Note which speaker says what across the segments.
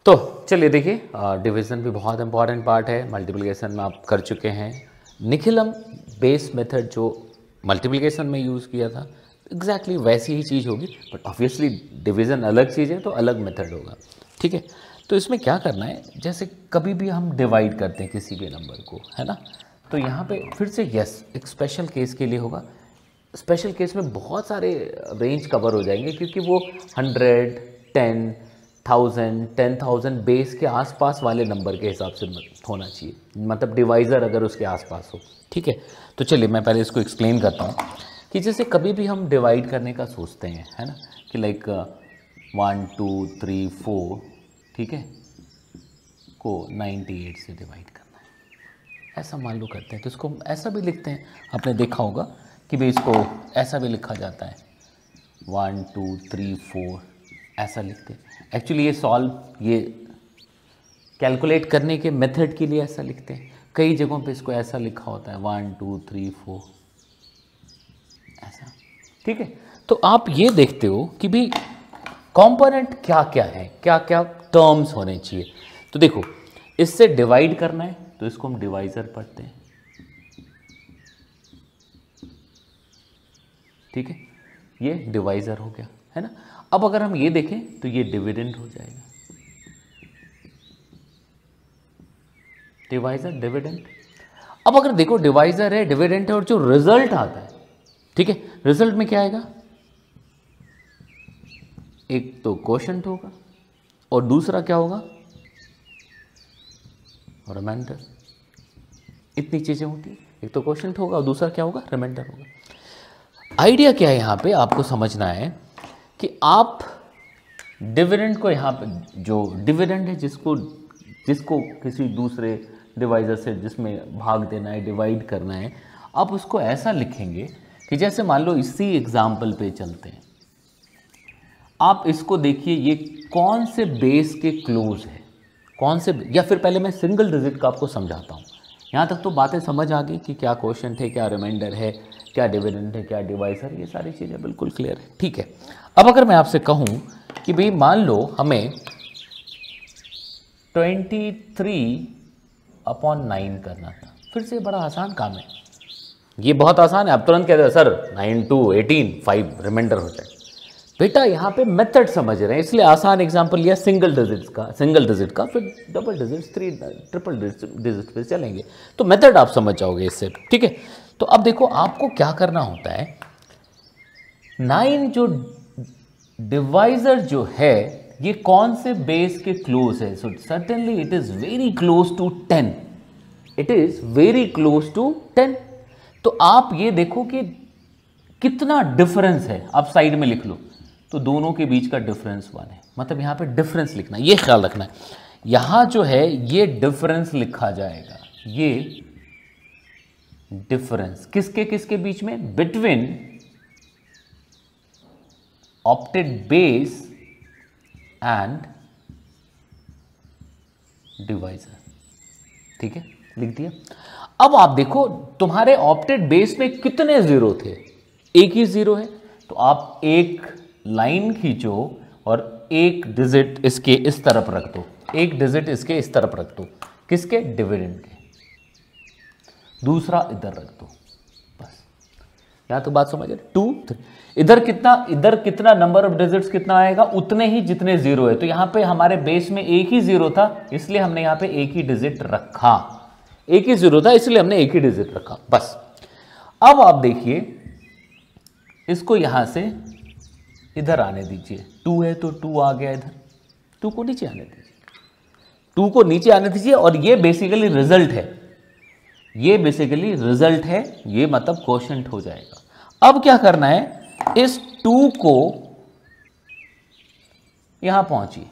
Speaker 1: तो चलिए देखिए, डिवीज़न भी बहुत इंपॉर्टेंट पार्ट है, मल्टीप्लिकेशन में आप कर चुके हैं। निखिलम बेस मेथड जो मल्टीप्लिकेशन में यूज़ किया था एग्जैक्टली वैसी ही चीज़ होगी, बट ऑब्वियसली डिवीज़न अलग चीज़ है तो अलग मेथड होगा। ठीक है, तो इसमें क्या करना है, जैसे कभी भी हम डिवाइड करते हैं किसी भी नंबर को, है ना, तो यहाँ पे फिर से यस एक स्पेशल केस के लिए होगा। स्पेशल केस में बहुत सारे रेंज कवर हो जाएंगे क्योंकि वो 100, 10, 1000, 10,000 बेस के आसपास वाले नंबर के हिसाब से होना चाहिए, मतलब डिवाइज़र अगर उसके आसपास हो। ठीक है, तो चलिए मैं पहले इसको एक्सप्लेन करता हूँ कि जैसे कभी भी हम डिवाइड करने का सोचते हैं, है ना, कि लाइक 1 2 3 4, ठीक है, को 98 से डिवाइड करना है, ऐसा मान लो करते हैं। तो इसको हम ऐसा भी लिखते हैं, आपने देखा होगा कि भाई इसको ऐसा भी लिखा जाता है 1 2 3 4, ऐसा लिखते हैं। एक्चुअली ये कैलकुलेट करने के मेथड के लिए ऐसा लिखते हैं। कई जगहों पे इसको ऐसा लिखा होता है 1 2 3 4 ऐसा। ठीक है, तो आप ये देखते हो कि भाई कंपोनेंट क्या क्या है, क्या क्या टर्म्स होने चाहिए। तो देखो, इससे डिवाइड करना है तो इसको हम डिवाइजर पढ़ते हैं। ठीक है, ये डिवाइजर हो गया, है ना। अब अगर हम ये देखें तो ये डिविडेंड हो जाएगा, डिवाइजर डिविडेंड। अब अगर देखो डिवाइजर है, डिविडेंड है, और जो रिजल्ट आता है, ठीक है, रिजल्ट में क्या आएगा, एक तो क्वोशंट होगा और दूसरा क्या होगा, रिमाइंडर। इतनी चीजें होती है, एक तो क्वोशंट होगा और दूसरा क्या होगा, रिमाइंडर होगा। आइडिया क्या है यहाँ पे आपको समझना है कि आप डिविडेंड को यहाँ पे, जो डिविडेंड है जिसको किसी दूसरे डिवाइजर से जिसमें भाग देना है, डिवाइड करना है, आप उसको ऐसा लिखेंगे कि जैसे मान लो इसी एग्जाम्पल पे चलते हैं, आप इसको देखिए ये कौन से बेस के क्लोज है, कौन से, या फिर पहले मैं सिंगल डिजिट का आपको समझाता हूँ। यहाँ तक तो बातें समझ आ गई कि क्या क्वोशंट है, क्या रिमाइंडर है, क्या डिविडेंड है, क्या डिवाइजर, ये सारी चीज़ें बिल्कुल क्लियर है। ठीक है, अब अगर मैं आपसे कहूँ कि भाई मान लो हमें 23/9 करना था, फिर से बड़ा आसान काम है, ये बहुत आसान है। आप तुरंत कहते हो सर 9 2 18 5 रिमाइंडर हो जाए। बेटा यहाँ पे मेथड समझ रहे हैं इसलिए आसान एग्जांपल लिया सिंगल डिजिट का, फिर डबल डिजिट्स, ट्रिपल डिजिट पे चलेंगे तो मेथड आप समझ जाओगे इससे। ठीक है, तो अब देखो आपको क्या करना होता है, 9 जो डिवाइजर जो है ये कौन से बेस के क्लोज है, so certainly it is very close to 10, it is very close to 10। तो आप ये देखो कि कितना डिफरेंस है, आप साइड में लिख लो, तो दोनों के बीच का डिफरेंस 1 है, मतलब यहाँ पे डिफरेंस लिखना, ये ख्याल रखना है, यहाँ जो है ये डिफरेंस लिखा जाएगा, ये डिफरेंस किसके किसके बीच में, between opted base and divisor. ठीक है, लिख दिया। अब आप देखो तुम्हारे ऑप्टेड बेस में कितने जीरो थे, एक ही जीरो है, तो आप एक लाइन खींचो और एक डिजिट इसके इस तरफ रख दो, एक डिजिट इसके इस तरफ रख दो, किसके, डिविडेंड के, दूसरा इधर रख दो, बस। यहां तो बात समझ रहे, 2 3, इधर कितना नंबर ऑफ डिजिट्स कितना आएगा, उतने ही जितने जीरो है। तो यहां पे हमारे बेस में एक ही जीरो था इसलिए हमने यहां पे एक ही डिजिट रखा, एक ही जीरो था इसलिए हमने एक ही डिजिट रखा, बस। अब आप देखिए इसको यहां से इधर आने दीजिए, 2 है तो 2 आ गया इधर, 2 को नीचे आने दीजिए, 2 को नीचे आने दीजिए, और ये बेसिकली रिजल्ट है, ये बेसिकली रिजल्ट है, ये मतलब क्वोशंट हो जाएगा। अब क्या करना है, इस 2 को यहां पहुंचिए,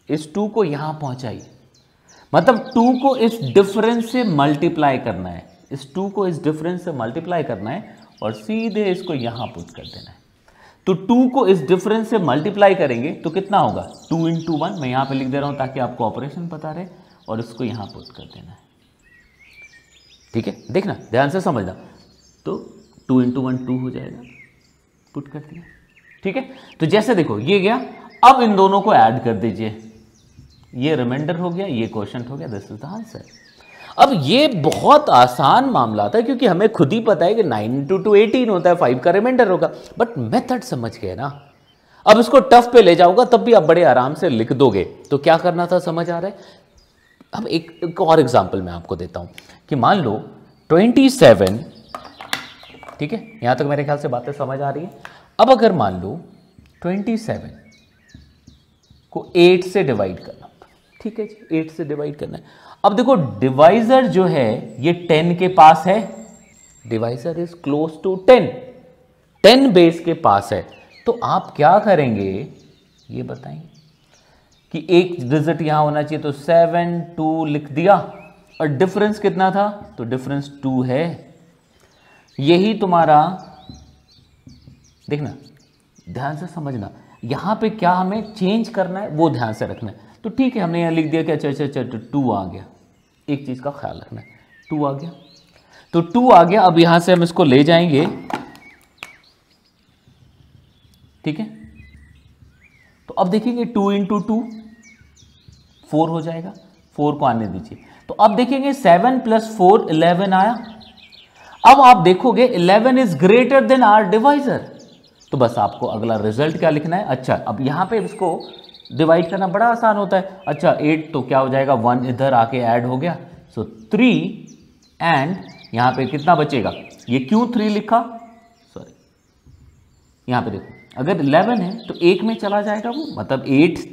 Speaker 1: इस 2 को यहां पहुंचाइए, मतलब 2 को इस डिफरेंस से मल्टीप्लाई करना है, इस 2 को इस डिफरेंस से मल्टीप्लाई करना है और सीधे इसको यहां पुट कर देना है। तो 2 को इस डिफरेंस से मल्टीप्लाई करेंगे तो कितना होगा, 2 × 1, मैं यहां पे लिख दे रहा हूं ताकि आपको ऑपरेशन पता रहे, और इसको यहां पुट कर देना है। ठीक है, देखना ध्यान से समझना, तो 2 × 1 2 हो जाएगा, पुट कर दिया। ठीक है, तो जैसे देखो ये गया, अब इन दोनों को ऐड कर दीजिए, ये रिमाइंडर हो गया, ये क्वोशंट हो गया, दिस इज द आंसर। अब ये बहुत आसान मामला था क्योंकि हमें खुद ही पता है कि 9 इंटू 2 18 होता है, 5 का रिमाइंडर होगा, बट मेथड समझ गए ना। अब इसको टफ पे ले जाऊंगा तब भी आप बड़े आराम से लिख दोगे। तो क्या करना था समझ आ रहा है। अब एक और एग्जांपल मैं आपको देता हूं कि मान लो 27, ठीक है, यहां तक मेरे ख्याल से बातें समझ आ रही है। अब अगर मान लो 27 को 8 से डिवाइड करना, ठीक है जी, 8 से डिवाइड करना है। अब देखो डिवाइजर जो है ये 10 के पास है, divisor is close to 10 base के पास है। तो आप क्या करेंगे ये बताएंगे कि एक डिजिट यहां होना चाहिए, तो 7 2 लिख दिया, और डिफरेंस कितना था, तो डिफरेंस 2 है। यही तुम्हारा, देखना ध्यान से समझना, यहां पे क्या हमें चेंज करना है वो ध्यान से रखना है। तो ठीक है, हमने यहां लिख दिया कि अच्छा 2 आ गया। एक चीज का ख्याल रखना है, 2 आ गया, तो 2 आ गया। अब यहां से हम इसको ले जाएंगे, ठीक है, तो अब देखेंगे 2 इंटू 2 4 हो जाएगा, 4 को आने दीजिए। तो अब देखेंगे 7 प्लस 4 11 आया। अब आप देखोगे 11 is greater than our divisor, तो बस आपको अगला रिजल्ट क्या लिखना है। अच्छा, अब यहां पे इसको डिवाइड करना बड़ा आसान होता है। अच्छा 8 तो क्या हो जाएगा, 1 इधर आके ऐड हो गया, सो 3 एंड यहां पे कितना बचेगा, ये क्यों 3 लिखा, सॉरी यहां पे देखो अगर 11 है तो 1 में चला जाएगा वो, मतलब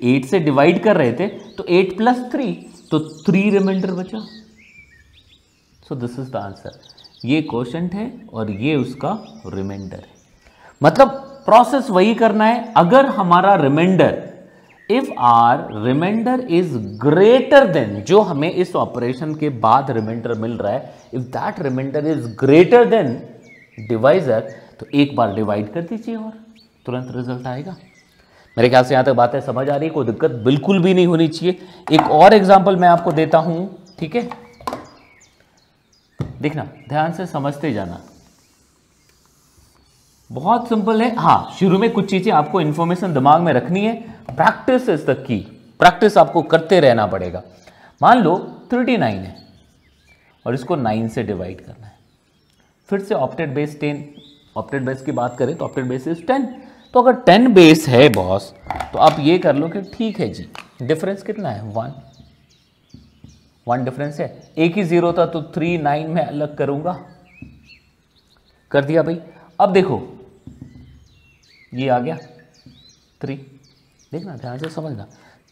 Speaker 1: 8 से डिवाइड कर रहे थे तो 8 प्लस 3, तो 3 रिमाइंडर बचा। So this is the answer. ये क्वोशंट है और ये उसका रिमाइंडर है। मतलब प्रोसेस वही करना है। अगर हमारा remainder, if our remainder is greater than, जो हमें इस ऑपरेशन के बाद रिमाइंडर मिल रहा है, if that remainder is greater than divisor, तो एक बार डिवाइड कर दीजिए और तुरंत रिजल्ट आएगा। मेरे ख्याल से यहां तक बातें समझ आ रही है, कोई दिक्कत बिल्कुल भी नहीं होनी चाहिए। एक और एग्जांपल मैं आपको देता हूं, ठीक है, देखना ध्यान से समझते जाना, बहुत सिंपल है। हाँ, शुरू में कुछ चीजें आपको इंफॉर्मेशन दिमाग में रखनी है, practice is the key, practice आपको करते रहना पड़ेगा। मान लो 39 है और इसको 9 से डिवाइड करना है। फिर से ऑप्टेड बेस 10, ऑप्टेड बेस की बात करें तो ऑप्टेड बेस इज 10, तो अगर 10 बेस है बॉस, तो आप ये कर लो कि ठीक है जी, डिफरेंस कितना है, 1 डिफरेंस है, एक ही 0 था तो 3 9 में अलग करूंगा, कर दिया भाई। अब देखो ये आ गया 3, देखना ध्यान से समझना,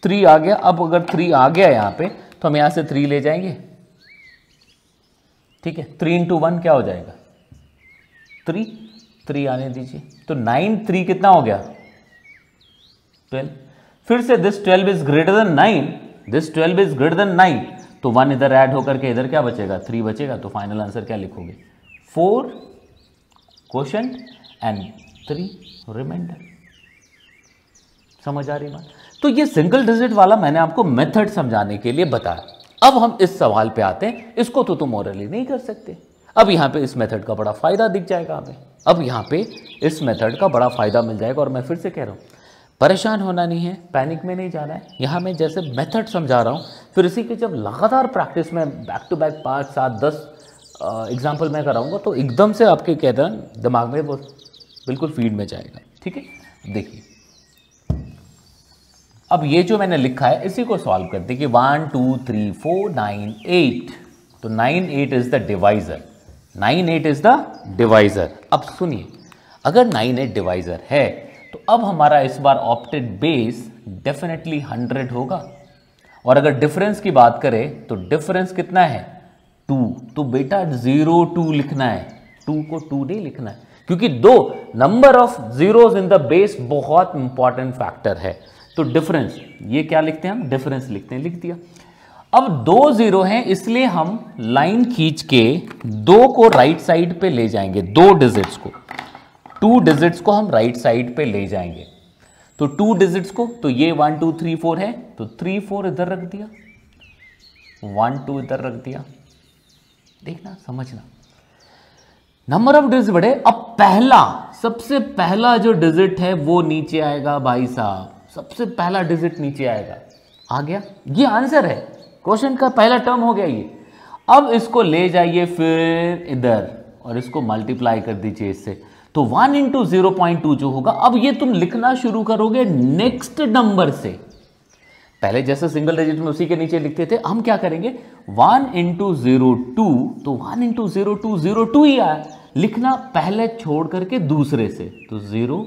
Speaker 1: 3 आ गया। अब अगर 3 आ गया यहां पे, तो हम यहां से 3 ले जाएंगे, ठीक है, 3 इंटू 1 क्या हो जाएगा, 3 आने दीजिए, तो 9 3 कितना हो गया, 12। फिर से this 12 is greater then 9, this 12 is greater then 9, तो 1 इधर ऐड होकर के इधर क्या बचेगा, 3 बचेगा। तो फाइनल आंसर क्या लिखोगे, 4 क्वोशंट एंड 3 रिमाइंडर। समझ आ रही बात। तो ये सिंगल डिजिट वाला मैंने आपको मेथड समझाने के लिए बताया। अब हम इस सवाल पे आते हैं, इसको तो तुम ओरली नहीं कर सकते। अब यहाँ पे इस मेथड का बड़ा फायदा दिख जाएगा हमें, अब यहाँ पे इस मेथड का बड़ा फायदा मिल जाएगा। और मैं फिर से कह रहा हूँ, परेशान होना नहीं है, पैनिक में नहीं जाना है। यहाँ मैं जैसे मेथड समझा रहा हूँ, फिर इसी की जब लगातार प्रैक्टिस में बैक टू बैक 5 7 10 एग्जाम्पल मैं कराऊंगा, तो एकदम से आपके कहते हैं दिमाग में वो बिल्कुल फीड में जाएगा। ठीक है, देखिए अब ये जो मैंने लिखा है इसी को सॉल्व करते कि 1 2 3 4 9 8, तो 9 8 is the divisor, 9 8 is the divisor. अब सुनिए, अगर 9 8 डिवाइजर है तो अब हमारा इस बार ऑप्टेड बेस डेफिनेटली 100 होगा। और अगर डिफरेंस की बात करें तो डिफरेंस कितना है, 2। तो बेटा 0 2 लिखना है, 2 को 2 नहीं लिखना है, क्योंकि दो number of zeros in the base बहुत इंपॉर्टेंट फैक्टर है। तो डिफरेंस, ये क्या लिखते हैं हम, डिफरेंस लिखते हैं, लिख दिया। अब 2 0 हैं, इसलिए हम लाइन खींच के 2 को राइट साइड पे ले जाएंगे, 2 डिजिट्स को, 2 डिजिट्स को हम राइट साइड पे ले जाएंगे। तो 2 डिजिट्स को, तो ये 1 2 3 4 है, तो 3 4 इधर रख दिया, 1 2 इधर रख दिया। देखना समझना, नंबर ऑफ डिजिट बढ़े। अब पहला, सबसे पहला जो डिजिट है वो नीचे आएगा भाई साहब, सबसे पहला डिजिट नीचे आएगा। आ गया, ये आंसर है, क्वेश्चन का पहला टर्म हो गया ये। अब इसको ले जाइए फिर इधर और इसको मल्टीप्लाई कर दीजिए इससे, तो 1 इंटू 0.2 जो होगा, अब ये तुम लिखना शुरू करोगे नेक्स्ट नंबर से। पहले जैसे सिंगल डिजिट में उसी के नीचे लिखते थे, हम क्या करेंगे 1 इंटू 02, तो 1 इंटू 02 02 ही आया, लिखना पहले छोड़ करके दूसरे से, तो 02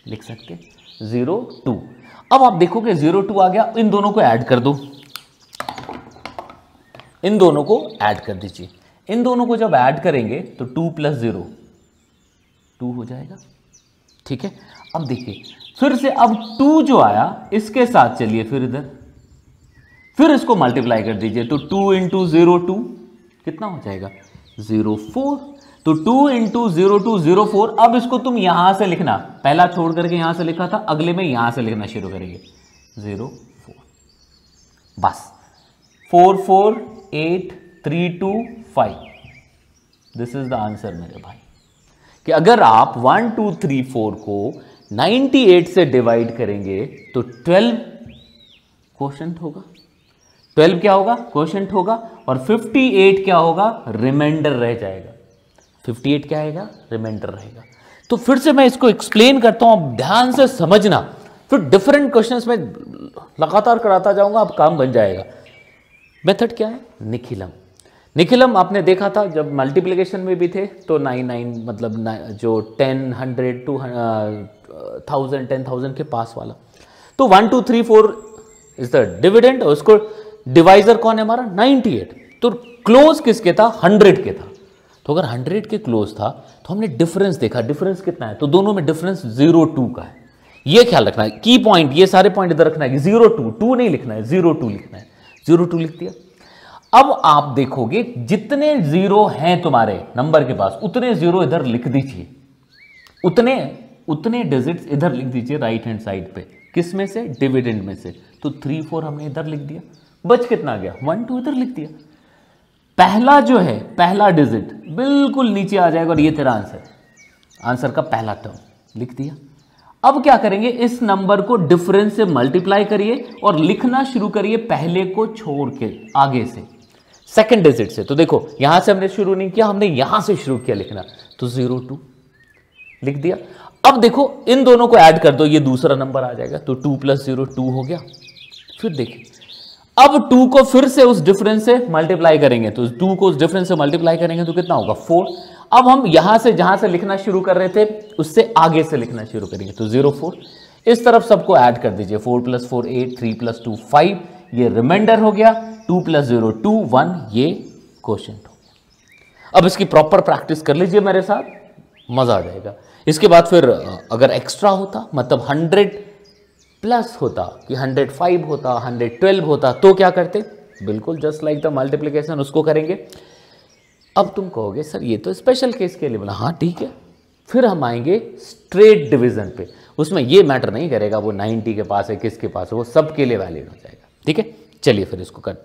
Speaker 1: लिख सकते 02। अब आप देखोगे 02 आ गया, इन दोनों को ऐड कर दो, इन दोनों को ऐड कर दीजिए। इन दोनों को जब ऐड करेंगे तो 2 + 0 2 हो जाएगा, ठीक है। अब देखिए फिर से, अब 2 जो आया इसके साथ चलिए फिर इधर, फिर इसको मल्टीप्लाई कर दीजिए, तो 2 इंटू 02 कितना हो जाएगा 04, तो 2 इंटू 02 04। अब इसको तुम यहां से लिखना, पहला छोड़ करके यहां से लिखा था, अगले में यहां से लिखना शुरू करेंगे 04, बस 4 4 8 3 2 5। दिस इज द आंसर मेरे भाई, कि अगर आप 1 2 3 4 को 98 से डिवाइड करेंगे तो 12 क्वोशंट होगा, 12 क्या होगा क्वोशंट होगा, और 58 क्या होगा रिमाइंडर रह जाएगा। 58 क्या आएगा रिमाइंडर रहेगा। तो फिर से मैं इसको एक्सप्लेन करता हूं, आप ध्यान से समझना, फिर डिफरेंट क्वेश्चंस में लगातार कराता जाऊंगा, अब काम बन जाएगा। मेथड क्या है निखिलम। निखिलम आपने देखा था जब मल्टीप्लिकेशन में भी थे, तो 99 मतलब जो 10 100 2,000 10,000 के पास वाला, तो 1 2 3 4 इज द डिविडेंड, और उसको डिवाइजर कौन है हमारा 98, तो क्लोज किसके था 100 के था। तो अगर 100 के क्लोज था तो हमने डिफरेंस देखा, डिफरेंस कितना है, तो दोनों में डिफरेंस 0.2 का है। ये ख्याल रखना है, की पॉइंट, ये सारे पॉइंट इधर रखना है कि 0.2 2 नहीं लिखना है, 0.2 लिखना है। 0.2 लिख दिया। अब आप देखोगे जितने जीरो हैं तुम्हारे नंबर के पास, उतने जीरो इधर लिख दीजिए, उतने डिजिट्स इधर लिख दीजिए राइट हैंड साइड पे। किस में से डिविडेंड में से, तो 3 4 हमने इधर लिख दिया, बच कितना गया 1 2 इधर लिख दिया। पहला जो है पहला डिजिट बिल्कुल नीचे आ जाएगा और ये तेरा आंसर, आंसर का पहला टर्म लिख दिया। अब क्या करेंगे, इस नंबर को डिफरेंस से मल्टीप्लाई करिए और लिखना शुरू करिए पहले को छोड़ के आगे से, सेकंड डिजिट से। तो देखो यहां से हमने शुरू नहीं किया, हमने यहां से शुरू किया लिखना, तो 0.2 लिख दिया। अब देखो इन दोनों को ऐड कर दो, ये दूसरा नंबर आ जाएगा, तो 2 + 0 2 हो गया। फिर देखिए अब 2 को फिर से उस डिफरेंस से मल्टीप्लाई करेंगे, तो 2 को उस डिफरेंस से मल्टीप्लाई करेंगे तो कितना होगा 4। अब हम यहां से जहां से लिखना शुरू कर रहे थे उससे आगे से लिखना शुरू करेंगे, तो 0.4। इस तरफ सबको ऐड कर दीजिए, 4 + 4 8 3 + 2 5, ये रिमाइंडर हो गया, 2 + 0 2 1, ये क्वोशंट हो गया। अब इसकी प्रॉपर प्रैक्टिस कर लीजिए मेरे साथ, मजा आ जाएगा। इसके बाद फिर अगर एक्स्ट्रा होता, मतलब 100+ होता कि 105 होता 112 होता, तो क्या करते, बिल्कुल जस्ट लाइक द मल्टीप्लिकेशन उसको करेंगे। अब तुम कहोगे सर ये तो स्पेशल केस के लिए बोला, हाँ ठीक है। फिर हम आएंगे स्ट्रेट डिवीजन पे, उसमें ये मैटर नहीं करेगा वो 90 के पास है किसके पास है, वो सबके लिए वैलिड हो जाएगा। ठीक है, चलिए फिर इसको करते हैं।